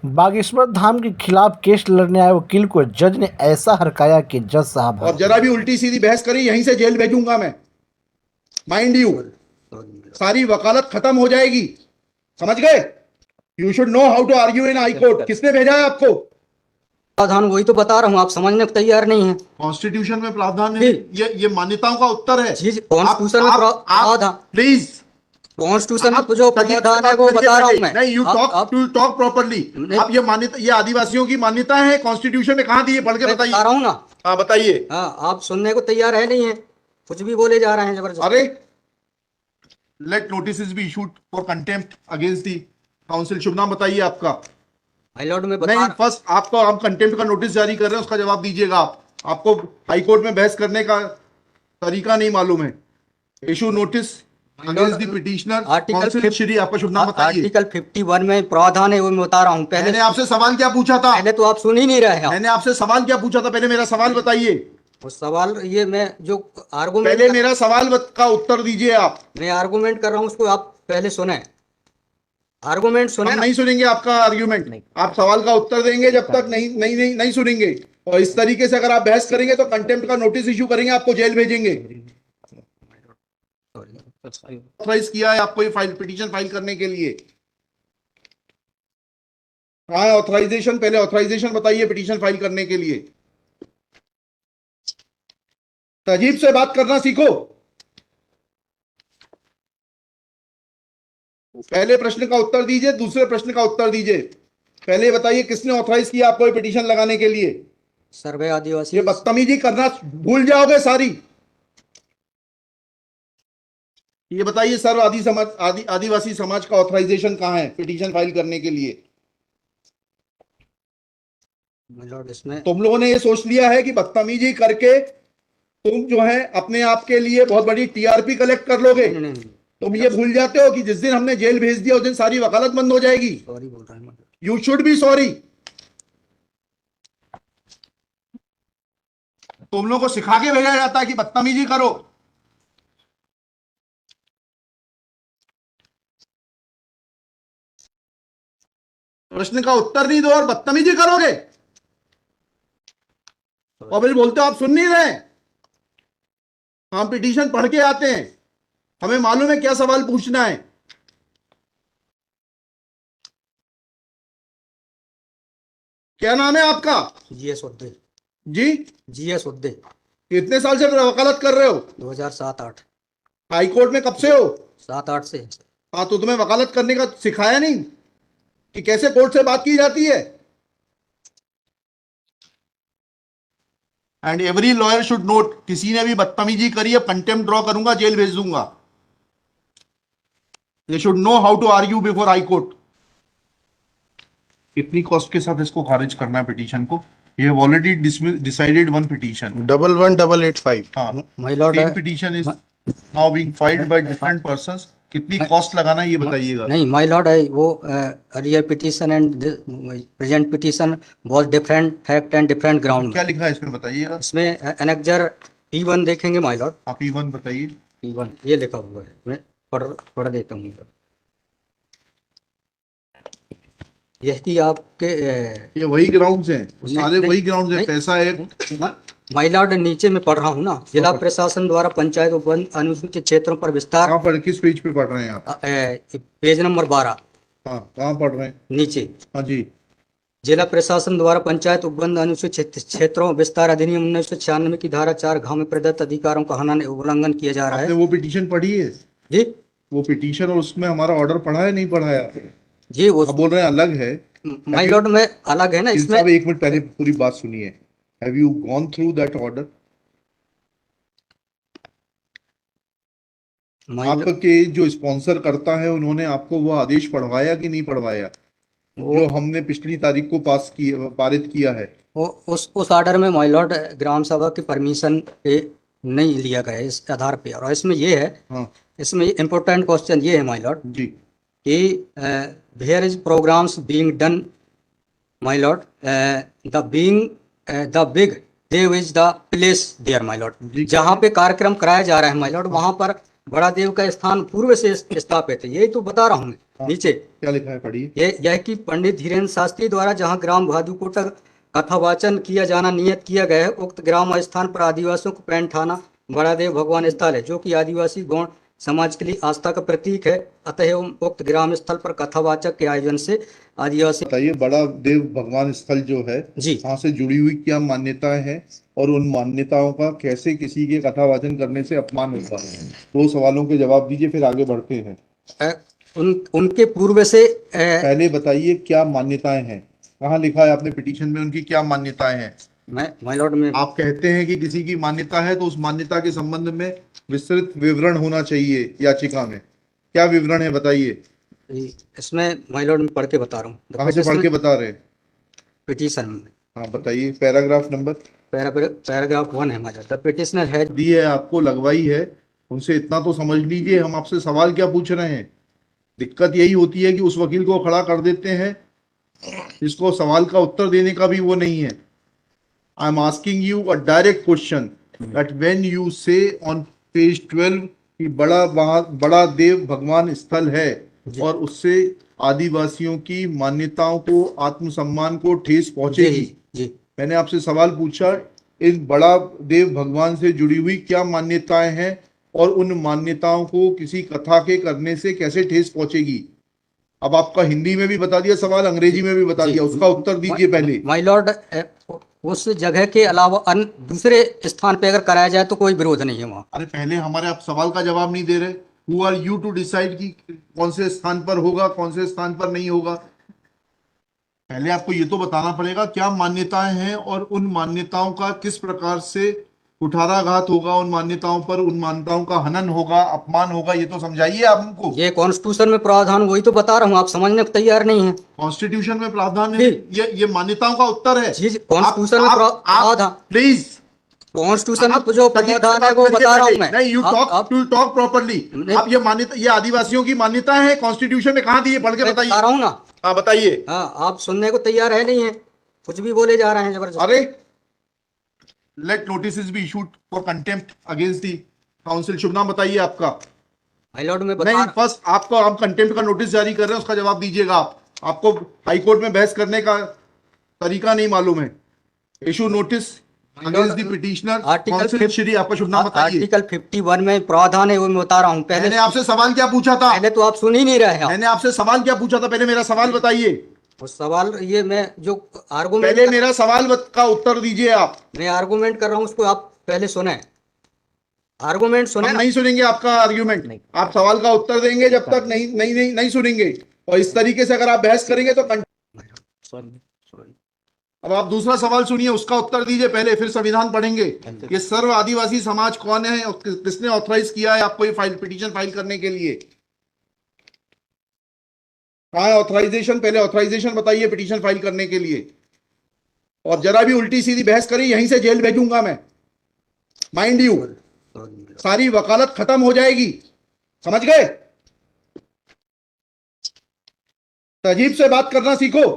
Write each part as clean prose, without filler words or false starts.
बागेश्वर धाम के खिलाफ केस लड़ने आए वकील को जज ने ऐसा हरकाया कि जज साहब और जरा भी उल्टी सीधी बहस करी यहीं से जेल भेजूंगा मैं, माइंड यू। सारी वकालत खत्म हो जाएगी, समझ गए? You should know how to argue in high court. किसने भेजा है आपको? प्रावधान वही तो बता रहा हूँ, आप समझने को तैयार नहीं है। कॉन्स्टिट्यूशन में प्रावधान है, ये मान्यताओं का उत्तर है। कॉन्स्टिट्यूशन में प्रावधान, प्लीज कॉन्स्टिट्यूशन में जो प्रावधान है वो बता रहा हूँ मैं। नहीं, यू टॉक प्रॉपर्ली। आप ये मान्यता, ये आदिवासियों की मान्यता है, कॉन्स्टिट्यूशन में कहाँ दी है? पढ़ के बताइए। बता रहा हूँ ना। हाँ बताइए। हाँ, आप सुनने को तैयार है नहीं है, कुछ भी बोले जा रहे हैं जबरदस्त। अरे let notice be issued for contempt against the council. शुभ नाम बताइए आपका। हाई लॉर्ड में नहीं, फर्स्ट आपको, आप कंटेम्प्ट का नोटिस जारी कर रहे हैं, उसका जवाब दीजिएगा आप। आपको हाई कोर्ट में बहस करने का तरीका नहीं मालूम है। Issue notice against the petitioner. Article Shri, आपका शुभ नाम बताइए। आर्टिकल 51 में प्रावधान है, वो मैं बता रहा हूँ। मैंने आपसे सवाल क्या पूछा था? पहले तो आप सुन ही नहीं रहे हैं। मैंने आपसे सवाल क्या पूछा था? पहले मेरा सवाल बताइए। वो सवाल, ये मैं जो आर्गूमेंट, पहले मेरा सवाल का उत्तर दीजिए आप। मैं आर्गूमेंट कर रहा हूँ, उसको आप पहले सुने। आर्गूमेंट सुने। हम नहीं सुनेंगे आपका आर्ग्यूमेंट। आप सवाल का उत्तर देंगे जब तक नहीं सुनेंगे। और इस तरीके से अगर आप बहस करेंगे तो कंटेम्प्ट का नोटिस इशू करेंगे, आपको जेल भेजेंगे। ऑथराइज किया है आपको ये फाइल, पिटीशन फाइल करने के लिए? हाँ, ऑथराइजेशन, पहले ऑथराइजेशन बताइए पिटीशन फाइल करने के लिए। तहजीब से बात करना सीखो। पहले प्रश्न का उत्तर दीजिए, दूसरे प्रश्न का उत्तर दीजिए। पहले बताइए किसने ऑथराइज किया आपको ये पिटीशन लगाने के लिए? सर्वे आदिवासी। ये बदतमीजी करना भूल जाओगे सारी। ये बताइए सर्व आदिवासी समाज का ऑथराइजेशन कहां है पिटीशन फाइल करने के लिए? इसमें तुम लोगों ने ये सोच लिया है कि बदतमीजी करके तुम जो है अपने आप के लिए बहुत बड़ी टीआरपी कलेक्ट कर लोगे। तुम ये भूल जाते हो कि जिस दिन हमने जेल भेज दिया उस दिन सारी वकालत बंद हो जाएगी। सॉरी बोल रहा हूँ। You should be sorry. तुम लोगों को सिखा के भेजा जाता है कि बदतमीजी करो। प्रश्न का उत्तर नहीं दो और बदतमीजी करोगे, और फिर बोलते हो आप सुन नहीं रहे। हम पिटीशन पढ़ के आते हैं, हमें मालूम है क्या सवाल पूछना है। क्या नाम है आपका? जीएस उद्दे। जी, जीएस उद्दे। कितने साल से वकालत कर रहे हो? 2007-8। हाई कोर्ट में कब से हो? 7-8 से। हाँ, तो तुम्हें वकालत करने का सिखाया नहीं कि कैसे कोर्ट से बात की जाती है? And every lawyer should note, किसी ने भी बदतमीजी करी है कंटेम्प्ट ड्रॉ करूंगा, जेल भेज दूंगा। They should know how to argue before high court. कितनी कॉस्ट के साथ इसको खारिज करना है पिटीशन को? Ye have already decided one petition 11185। हाँ, my lord, same petition is now being filed by different persons. कितनी कॉस्ट लगाना है ये बताइएगा। नहीं माय लॉर्ड, वो earlier petition and present petition was different fact and different ground. क्या लिखा है इसमें बताइएगा। इसमें एनेक्जर P1 देखेंगे माय लॉर्ड। आप P1 बताइए। P1 ये लिखा हुआ है, मैं पढ़ देता हूँ। यही आपके ये वही ग्राउंड्स हैं, सारे वही ग्राउंड्स हैं। पैसा है माय लॉर्ड, नीचे में पढ़ रहा हूँ ना। जिला प्रशासन द्वारा पंचायत उपवन अनुसूचित क्षेत्रों पर विस्तार। कहाँ पर, किस पेज पे पढ़ रहे हैं आप? Page number 12। हाँ, कहाँ पढ़ रहे हैं? नीचे। हाँ जी। जिला प्रशासन द्वारा पंचायत उपबंध अनुसूचित क्षेत्रों विस्तार अधिनियम 1996 की धारा 4 में प्रदत्त अधिकारों का उल्लंघन किया जा रहा है। आपने वो पिटीशन पढ़ी है? जी, वो पिटीशन और उसमें हमारा ऑर्डर पढ़ा है नहीं पढ़ाया? जी वो आप बोल रहे हैं अलग है। माय लॉर्ड में अलग है ना इसमें। एक मिनट पहले पूरी बात सुनिए। Have you gone through that order? आपके जो स्पॉन्सर करता है उन्होंने आपको वो आदेश पढ़वाया कि नहीं पढ़वाया जो हमने पिछली तारीख को पारित किया है? वो उस ऑर्डर में माय लॉर्ड ग्राम सभा की परमिशन पे नहीं लिया गया इस आधार पे। और इसमें ये है, हाँ इसमें इम्पोर्टेंट क्वेश्चन ये है माय लॉर्ड जी कि where is programs being done my lord, the big देव is the place there my lord. जहाँ पे कार्यक्रम कराया जा रहा है माय लॉर्ड, वहाँ पर बड़ा देव का स्थान पूर्व से स्थापित है, यही तो बता रहा हूँ मैं नीचे। क्या लिखा है, पढ़िए। यह कि पंडित धीरेन्द्र शास्त्री द्वारा जहाँ ग्राम भादुकोट कथावाचन किया जाना नियत किया गया है, उक्त ग्राम स्थान पर आदिवासियों को पैंठ थाना बड़ा देव भगवान स्थल है, जो कि आदिवासी गौण समाज के लिए आस्था का प्रतीक है। अतः उक्त ग्राम स्थल पर कथावाचक के आयोजन से आदिवासी। बताइए, बड़ा देव भगवान स्थल जो है जी, वहाँ से जुड़ी हुई क्या मान्यताएं हैं और उन मान्यताओं का कैसे किसी के कथावाचन करने से अपमान होता है? दो सवालों के जवाब दीजिए, फिर आगे बढ़ते हैं। उनके पूर्व से पहले बताइए क्या मान्यताएं हैं, कहाँ लिखा है आपने पिटीशन में उनकी क्या मान्यताएं हैं? माय लॉर्ड में आप कहते हैं कि किसी की मान्यता है तो उस मान्यता के संबंध में विस्तृत विवरण होना चाहिए याचिका में। क्या विवरण है, बताइए। इसमें माय लॉर्ड में पढ़ के बता रहा हूँ, कहाँ से पढ़ के बता रहे हैं? पिटीशन में। हाँ बताइए, पैराग्राफ नंबर। पैराग्राफ 1 है my lord. The petitioner has the है आपको, लगवाई है, उनसे इतना तो समझ लीजिए हम आपसे सवाल क्या पूछ रहे हैं। दिक्कत यही होती है कि उस वकील को खड़ा कर देते हैं जिसको सवाल का उत्तर देने का भी वो नहीं है। I am asking you a direct question that when you से ऑन पेज 12 कि बड़ा देव भगवान स्थल है और उससे आदिवासियों की मान्यताओं को, आत्मसम्मान को ठेस पहुंचेगी। जी, मैंने आपसे सवाल पूछा, इन बड़ा देव भगवान से जुड़ी हुई क्या मान्यताएं हैं और उन मान्यताओं को किसी कथा के करने से कैसे ठेस पहुंचेगी। अब आपका हिंदी में भी बता दिया सवाल, अंग्रेजी में भी बता दिया, उसका उत्तर दीजिए पहले। माय लॉर्ड, उस जगह के अलावा अन्य दूसरे स्थान पे अगर कराया जाए तो कोई विरोध नहीं है वहाँ। अरे पहले हमारे आप सवाल का जवाब नहीं दे रहे। Who are you to decide कि कौन से स्थान पर होगा, कौन से स्थान पर नहीं होगा। पहले आपको ये तो बताना पड़ेगा क्या मान्यताएं हैं और उन मान्यताओं का किस प्रकार से कुठाराघात होगा, उन मान्यताओं पर, उन मान्यताओं का हनन होगा, अपमान होगा, ये तो समझाइए आप हमको। ये कॉन्स्टिट्यूशन में प्रावधान, वही तो बता रहा हूँ, आप समझने को तैयार नहीं है। कॉन्स्टिट्यूशन में प्रावधान है, ये मान्यताओं का उत्तर है। जी, कॉन्स्टिट्यूशन में प्रावधान, प्लीज, कॉन्स्टिट्यूशन में जो प्रावधान है वो बता रहा हूँ मैं। नहीं, यू टॉक प्रॉपर्ली। आप ये मान्यता, ये आदिवासियों की मान्यता है, कॉन्स्टिट्यूशन में कहाँ दी है, पढ़ के बताइए। बता रहा हूँ ना। हाँ बताइए। हाँ, आप सुनने को तैयार है नहीं है, कुछ भी बोले जा रहे हैं जबरदस्त। अरे let notice be issued for contempt against the council. शुभ नाम बताइए आपका। माय लॉर्ड में नहीं, फर्स्ट आपको, आप कंटेम्प्ट का नोटिस जारी कर रहे हैं, उसका जवाब दीजिएगा आप। आपको हाईकोर्ट में बहस करने का तरीका नहीं मालूम है। Issue notice against the petitioner council. Shri, आपका शुभ नाम बताइए। आर्टिकल 51 में प्रावधान है, वो मैं बता रहा हूँ। मैंने आपसे सवाल क्या पूछा था? पहले तो आप सुन ही नहीं रहे हैं। मैंने आपसे सवाल क्या पूछा था? पहले मेरा सवाल बताइए। उस सवाल, ये मैं जो आर्गुमेंट, पहले मेरा सवाल का उत्तर दीजिए आप। मैं आर्गुमेंट कर रहा हूँ, उसको आप पहले सुने। आर्गुमेंट सुने। हम नहीं सुनेंगे आपका आर्ग्यूमेंट। आप सवाल का उत्तर देंगे जब तक नहीं सुनेंगे। और इस तरीके से अगर आप बहस करेंगे तो अब आप दूसरा सवाल सुनिए, उसका उत्तर दीजिए पहले, फिर संविधान पढ़ेंगे। ये सर्व आदिवासी समाज कौन है और किसने ऑथराइज किया है आपको ये पिटीशन फाइल करने के लिए? कहाँ है ऑथराइजेशन? पहले ऑथराइजेशन बताइए पिटीशन फाइल करने के लिए। और जरा भी उल्टी सीधी बहस करी, यहीं से जेल भेजूंगा मैं, माइंड यू। सारी वकालत खत्म हो जाएगी, समझ गए? तहजीब से बात करना सीखो।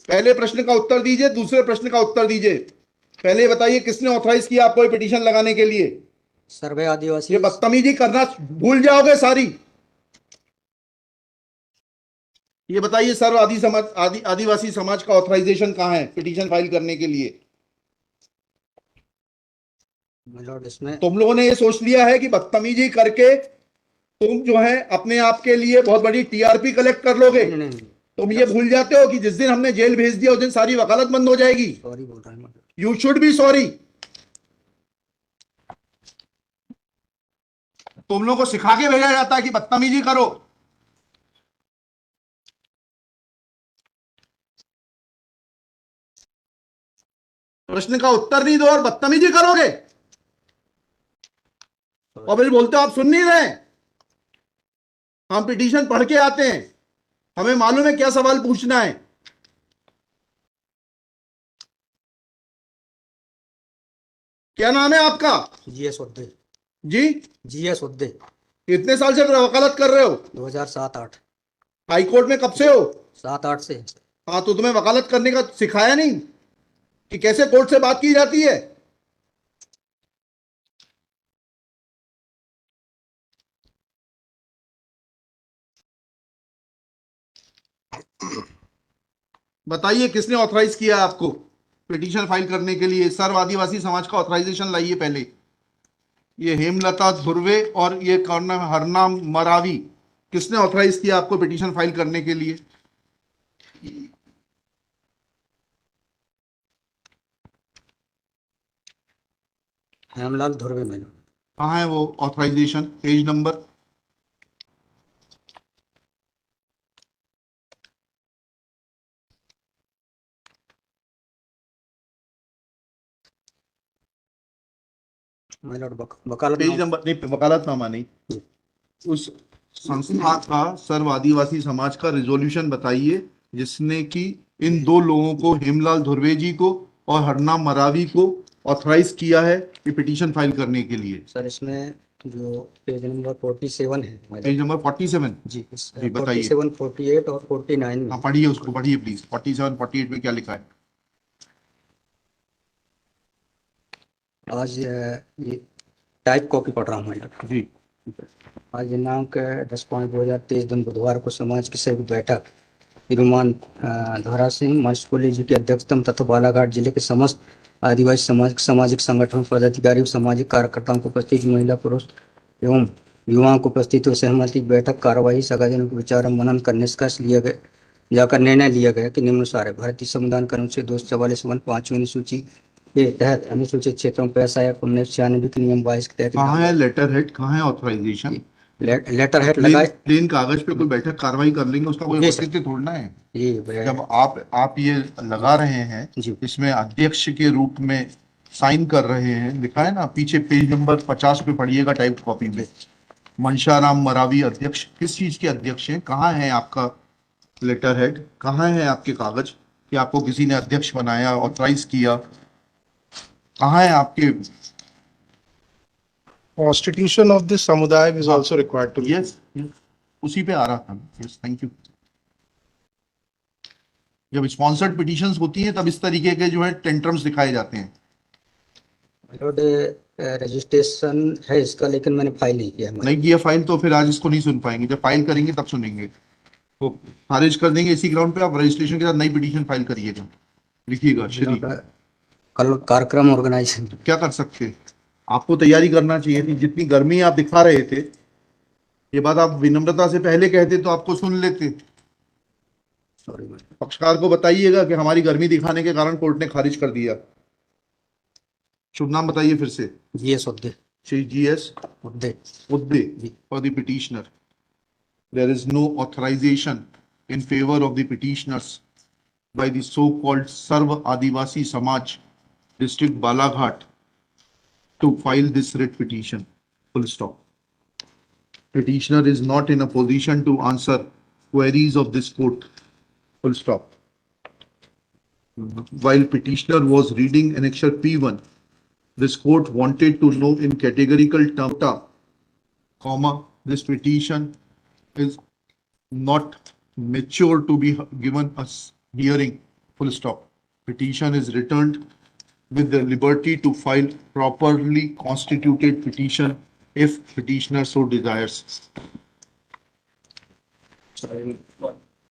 पहले प्रश्न का उत्तर दीजिए, दूसरे प्रश्न का उत्तर दीजिए। पहले बताइए किसने ऑथराइज किया आपको ये पिटीशन लगाने के लिए? सर्वे आदिवासी। ये बदतमीजी करना भूल जाओगे सारी। ये बताइए सर्व आदिवासी समाज का ऑथराइजेशन कहाँ है पिटीशन फाइल करने के लिए? इसमें तुम लोगों ने ये सोच लिया है कि बदतमीजी करके तुम जो है अपने आप के लिए बहुत बड़ी टीआरपी कलेक्ट कर लोगे। तुम ये भूल जाते हो कि जिस दिन हमने जेल भेज दिया उस दिन सारी वकालत बंद हो जाएगी। सॉरी बोल रहा हूं। You should be sorry. तुम लोगों को सिखा के भेजा जाता है कि बदतमीजी करो। प्रश्न का उत्तर नहीं दो और बदतमीजी करोगे और फिर बोलते हो आप सुन नहीं रहे। हम पिटीशन पढ़ के आते हैं, हमें मालूम है क्या सवाल पूछना है। क्या नाम है आपका? जीएस उद्दे। जी, जीएस उद्दे। कितने साल से वकालत कर रहे हो? 2007-8। हाई कोर्ट में कब से हो? 7-8 से। हाँ, तो तुम्हें वकालत करने का सिखाया नहीं कि कैसे कोर्ट से बात की जाती है? बताइए किसने ऑथराइज किया आपको पिटीशन फाइल करने के लिए? सर्व आदिवासी समाज का ऑथराइजेशन लाइए पहले। ये हेमलता धुर्वे और ये कौन नाम है? हरनाम मरावी, किसने ऑथराइज किया आपको पिटीशन फाइल करने के लिए? हेमलाल धुर्वे मैडम। कहाँ है वो ऑथराइजेशन? Page number? वकालत पेज नंबर नहीं, वकालतनामा नहीं, उस संस्था का सर्व आदिवासी समाज का रिजोल्यूशन बताइए जिसने कि इन दो लोगों को, हेमलाल धुर्वे जी को और हरनाम मरावी को, ऑथराइज किया है ये पिटीशन फाइल करने के लिए। सर इसमें जो पेज नंबर 47 है पेज नंबर 47? जी, जी बताइए। 47, 48 और 49 में हाँ पढ़िए, उसको पढ़िए प्लीज। 47, 48 में क्या लिखा है? आज ये टाइप कॉपी पढ़ रहा हूँ मैडम जी। आज दिनांक 10/5/2023 दिन बुधवार को समाज की संयुक्त बैठक श्रीमान धरा सिंह मर्सकोली जी की अध्यक्षता में तथा बालाघाट जिले के समस्त आदिवासी सामाजिक संगठन पदाधिकारी और सामाजिक कार्यकर्ताओं को उपस्थित महिला पुरुष एवं युवाओं को उपस्थित हुए सहमति बैठक कार्यवाही सगाजनों के विचार मनन कर निष्कर्ष लिया गया जाकर निर्णय लिया गया कि निम्नानुसार है। भारतीय संविधान के अनुच्छेद 244 5वीं अनुसूची के तहत अनुसूचित क्षेत्रों में पैसा या 1996 के नियम 22 के तहत कहाँ है लेटर हेड, कहाँ है ऑथराइजेशन? लेटर हेड लगाए प्लेन कागज पे कोई बैठक कार्रवाई कर लेंगे, उसका कोई जी सर। औचित्य थोड़ना है। जी जब आप ये लगा रहे हैं, जी। इसमें अध्यक्ष के रूप में साइन कर रहे हैं, लिखा है ना पीछे, पेज नंबर 50 पे पढ़िएगा टाइप कॉपी में। मनशाराम मरावी अध्यक्ष, किस चीज के अध्यक्ष हैं? कहाँ है आपका लेटर हेड? कहाँ है आपके कागज कि आपको किसी ने अध्यक्ष बनाया, ऑथराइज किया? कहाँ है आपके? Constitution of this samudaya is also required to be. Yes, उसी पे आ रहा था। Yes, thank you. जब स्पॉन्सर्ड पिटीशंस होती हैं तब इस तरीके के जो है टेंट्रम्स दिखाए जाते हैं। रजिस्ट्रेशन है इसका, लेकिन मैंने फाइल नहीं किया है। नहीं किया फाइल तो फिर आज इसको नहीं सुन पाएंगे, जब फाइल करेंगे तब सुनेंगे। तो खारिज कर देंगे इसी ग्राउंड पे। आप रजिस्ट्रेशन के साथ नई पिटीशन फाइल करिएगा, लिखिएगा श्री। कल कार्यक्रम ऑर्गेनाइजेशन क्या कर सकते हैं? आपको तैयारी करना चाहिए थी। जितनी गर्मी आप दिखा रहे थे, ये बात आप विनम्रता से पहले कहते तो आपको सुन लेते। सॉरी पक्षकार को बताइएगा कि हमारी गर्मी दिखाने के कारण कोर्ट ने खारिज कर दिया। शुभ नाम बताइए फिर से। G S Uddey Shri GS Uddey Uddey for the petitioner. There is no authorization in favor of the petitioners by the so-called Sarv Adivasi Samaj, District Balaghat, to file this writ petition. Full stop. Petitioner is not in a position to answer queries of this court. Full stop. While petitioner was reading annexure P1, this court wanted to know in categorical terms, comma, this petition is not mature to be given a hearing, full stop. Petition is returned with the liberty to file properly constituted petition if petitioner so desires.